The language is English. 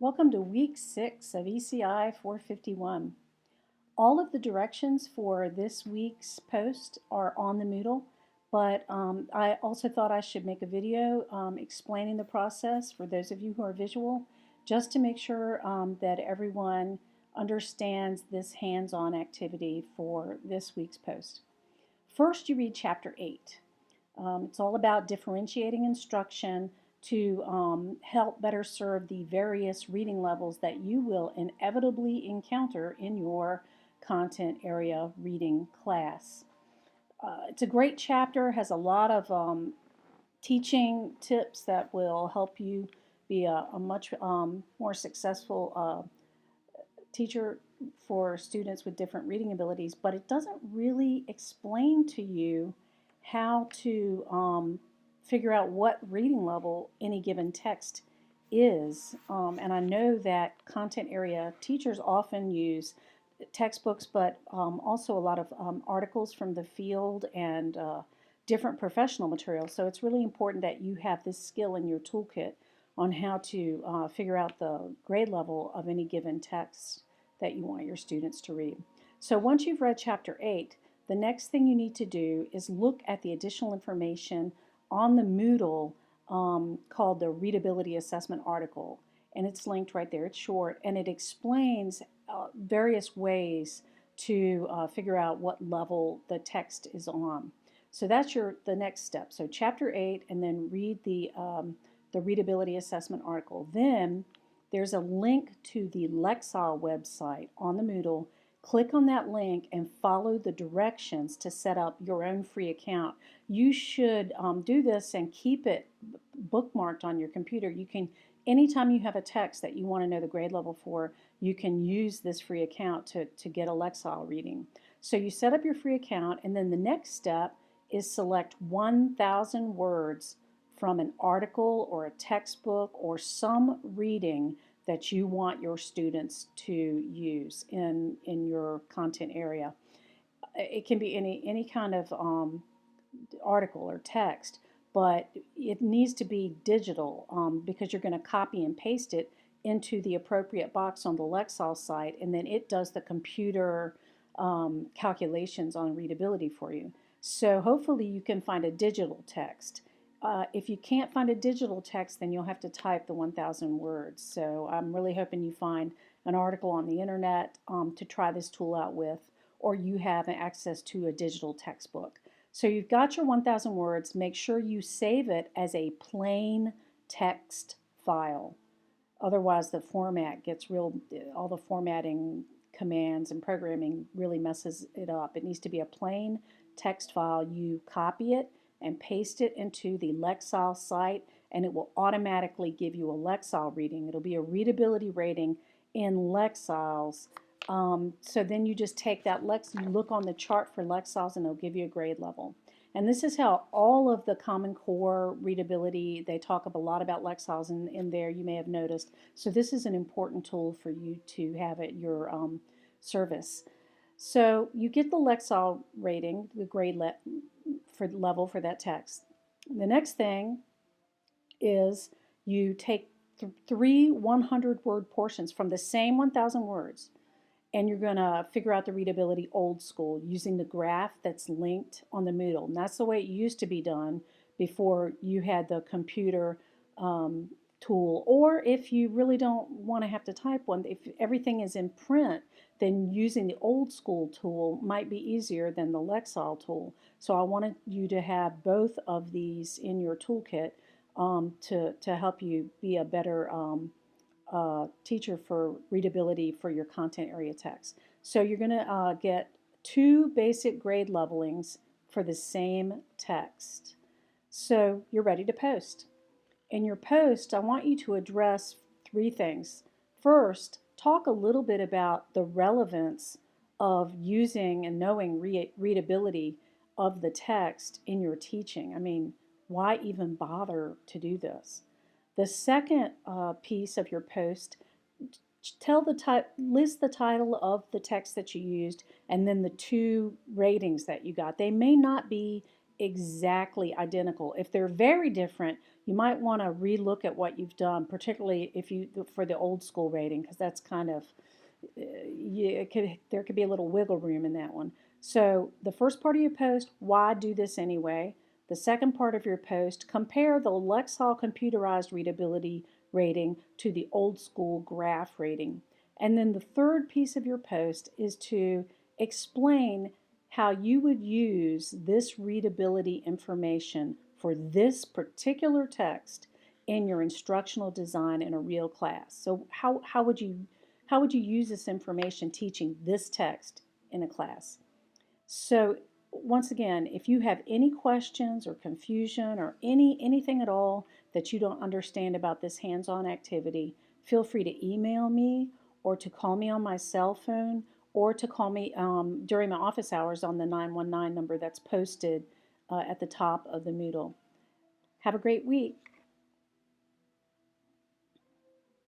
Welcome to week 6 of ECI 451. All of the directions for this week's post are on the Moodle, but I also thought I should make a video explaining the process for those of you who are visual, just to make sure that everyone understands this hands-on activity for this week's post. First, you read chapter 8. It's all about differentiating instruction to help better serve the various reading levels that you will inevitably encounter in your content area reading class. It's a great chapter, has a lot of teaching tips that will help you be a much more successful teacher for students with different reading abilities, but it doesn't really explain to you how to figure out what reading level any given text is. And I know that content area teachers often use textbooks, but also a lot of articles from the field and different professional materials. So it's really important that you have this skill in your toolkit on how to figure out the grade level of any given text that you want your students to read. So once you've read chapter 8, the next thing you need to do is look at the additional information on the Moodle called the Readability Assessment article. And it's linked right there. It's short, and it explains various ways to figure out what level the text is on. So that's the next step. So chapter 8, and then read the Readability Assessment article. Then there's a link to the Lexile website on the Moodle. Click on that link and follow the directions to set up your own free account. You should do this and keep it bookmarked on your computer. You can, anytime you have a text that you want to know the grade level for, you can use this free account to get a Lexile reading. So you set up your free account, and then the next step is select 1,000 words from an article or a textbook or some reading that you want your students to use in your content area. It can be any kind of article or text, but it needs to be digital because you're going to copy and paste it into the appropriate box on the Lexile site, and then it does the computer calculations on readability for you. So hopefully you can find a digital text. If you can't find a digital text, then you'll have to type the 1,000 words. So I'm really hoping you find an article on the internet to try this tool out with, or you have access to a digital textbook. So you've got your 1,000 words. Make sure you save it as a plain text file. Otherwise, the format gets all the formatting commands and programming really messes it up. It needs to be a plain text file. You copy it and paste it into the Lexile site, and it will automatically give you a Lexile reading. It'll be a readability rating in Lexiles. So then you just take that you look on the chart for Lexiles, and it'll give you a grade level. And this is how all of the Common Core readability, they talk a lot about Lexiles in there, you may have noticed. So this is an important tool for you to have at your service. So you get the Lexile rating, the grade level for that text. The next thing is you take three 100-word portions from the same 1,000 words, and you're going to figure out the readability old school using the graph that's linked on the Moodle. And that's the way it used to be done before you had the computer tool. Or if you really don't want to have to type one, if everything is in print, then using the old school tool might be easier than the Lexile tool. So I wanted you to have both of these in your toolkit to help you be a better teacher for readability for your content area text. So you're going to get 2 basic grade levelings for the same text. So you're ready to post. In your post, I want you to address 3 things. First, talk a little bit about the relevance of using and knowing readability of the text in your teaching. I mean, why even bother to do this? The second piece of your post, list the title of the text that you used and then the 2 ratings that you got. They may not be exactly identical. If they're very different, you might want to relook at what you've done, particularly if you for the old school rating, because that's kind of there could be a little wiggle room in that one. So the first part of your post, why do this anyway? The second part of your post, compare the Lexile computerized readability rating to the old school graph rating. And then the third piece of your post is to explain how you would use this readability information for this particular text in your instructional design in a real class. So how would you use this information teaching this text in a class? So once again, if you have any questions or confusion or anything at all that you don't understand about this hands-on activity, feel free to email me or to call me on my cell phone or to call me during my office hours on the 919 number that's posted at the top of the Moodle. Have a great week.